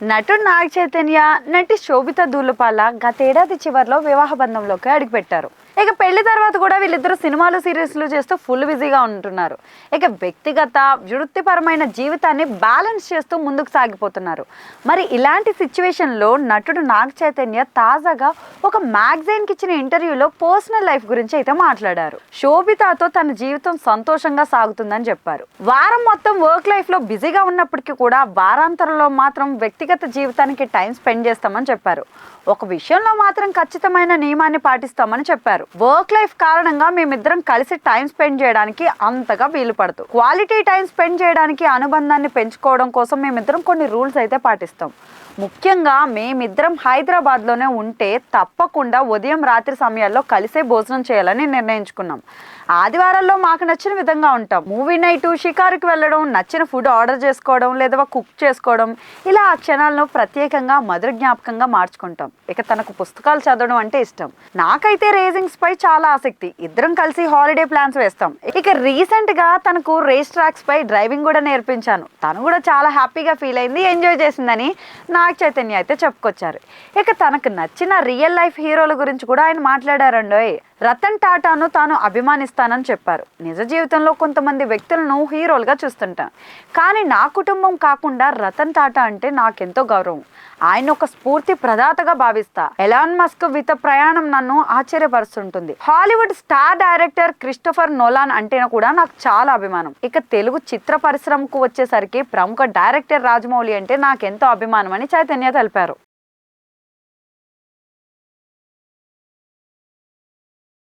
నటుడు నాగ చైతన్య, నటి శోభిత ధూళిపాల గతేడాది చివరిలో వివాహ బంధంలోకి అడుగుపెట్టారు. ఇక పెళ్లి తర్వాత కూడా వీళ్ళిద్దరూ సినిమాలు సీరియల్స్లు చేస్తూ ఫుల్ బిజీగా ఉంటున్నారు. ఇక వ్యక్తిగత వృత్తిపరమైన జీవితాన్ని బ్యాలెన్స్ చేస్తూ ముందుకు సాగిపోతున్నారు. మరి ఇలాంటి సిచ్యువేషన్లో నటుడు నాగ చైతన్య తాజాగా ఒక మ్యాగజైన్కి ఇచ్చిన ఇంటర్వ్యూలో పర్సనల్ లైఫ్ గురించి అయితే మాట్లాడారు. శోభితతో తన జీవితం సంతోషంగా సాగుతుందని చెప్పారు. వారం మొత్తం వర్క్ లైఫ్లో బిజీగా ఉన్నప్పటికీ కూడా వారాంతరంలో మాత్రం వ్యక్తిగత జీవితానికి టైం స్పెండ్ చేస్తామని చెప్పారు. ఒక విషయంలో మాత్రం ఖచ్చితమైన నియమాన్ని పాటిస్తామని చెప్పారు. వర్క్ లైఫ్ కారణంగా మేమిద్దరం కలిసి టైం స్పెండ్ చేయడానికి అంతగా వీలు పడదు. క్వాలిటీ టైం స్పెండ్ చేయడానికి అనుబంధాన్ని పెంచుకోవడం కోసం మేమిద్దరం కొన్ని రూల్స్ అయితే పాటిస్తాం. ముఖ్యంగా మేమిద్దరం హైదరాబాద్లోనే ఉంటే తప్పకుండా ఉదయం రాత్రి సమయాల్లో కలిసే భోజనం చేయాలని నిర్ణయించుకున్నాం. ఆదివారాల్లో మాకు నచ్చిన విధంగా ఉంటాం. మూవీ నైట్, షికారుకి వెళ్ళడం, నచ్చిన ఫుడ్ ఆర్డర్ చేసుకోవడం లేదా కుక్ చేసుకోవడం, ఇలా ఆ క్షణాలను ప్రత్యేకంగా మధుర జ్ఞాపకంగా మార్చుకుంటాం. ఇక తనకు పుస్తకాలు చదవడం అంటే ఇష్టం. నాకైతే రేసింగ్స్ పై చాలా ఆసక్తి. ఇద్దరం కలిసి హాలిడే ప్లాన్స్ వేస్తాం. ఇక రీసెంట్ గా తనకు రేస్ ట్రాక్స్ పై డ్రైవింగ్ కూడా నేర్పించాను. తను కూడా చాలా హ్యాపీగా ఫీల్ అయింది, ఎంజాయ్ చేసిందని నాగ చైతన్య అయితే చెప్పుకొచ్చారు. ఇక తనకు నచ్చిన రియల్ లైఫ్ హీరోల గురించి కూడా ఆయన మాట్లాడారండోయ్. రతన్ టాటాను తాను అభిమానిస్తానని చెప్పారు. నిజ జీవితంలో కొంతమంది వ్యక్తులను హీరోలుగా చూస్తుంటాం, కానీ నా కుటుంబం కాకుండా రతన్ టాటా అంటే నాకెంతో గౌరవం. ఆయన ఒక స్ఫూర్తి ప్రదాతగా భావిస్తా. ఎలాన్ మస్క్ విత ప్రయాణం నన్ను ఆశ్చర్యపరుస్తుంటుంది. Hollywood star director Christopher Nolan అంటే కూడా నాకు చాలా అభిమానం. ఇక తెలుగు చిత్ర పరిశ్రమకు వచ్చేసరికి ప్రముఖ డైరెక్టర్ రాజమౌళి అంటే నాకెంతో అభిమానం అని చైతన్య తెలిపారు.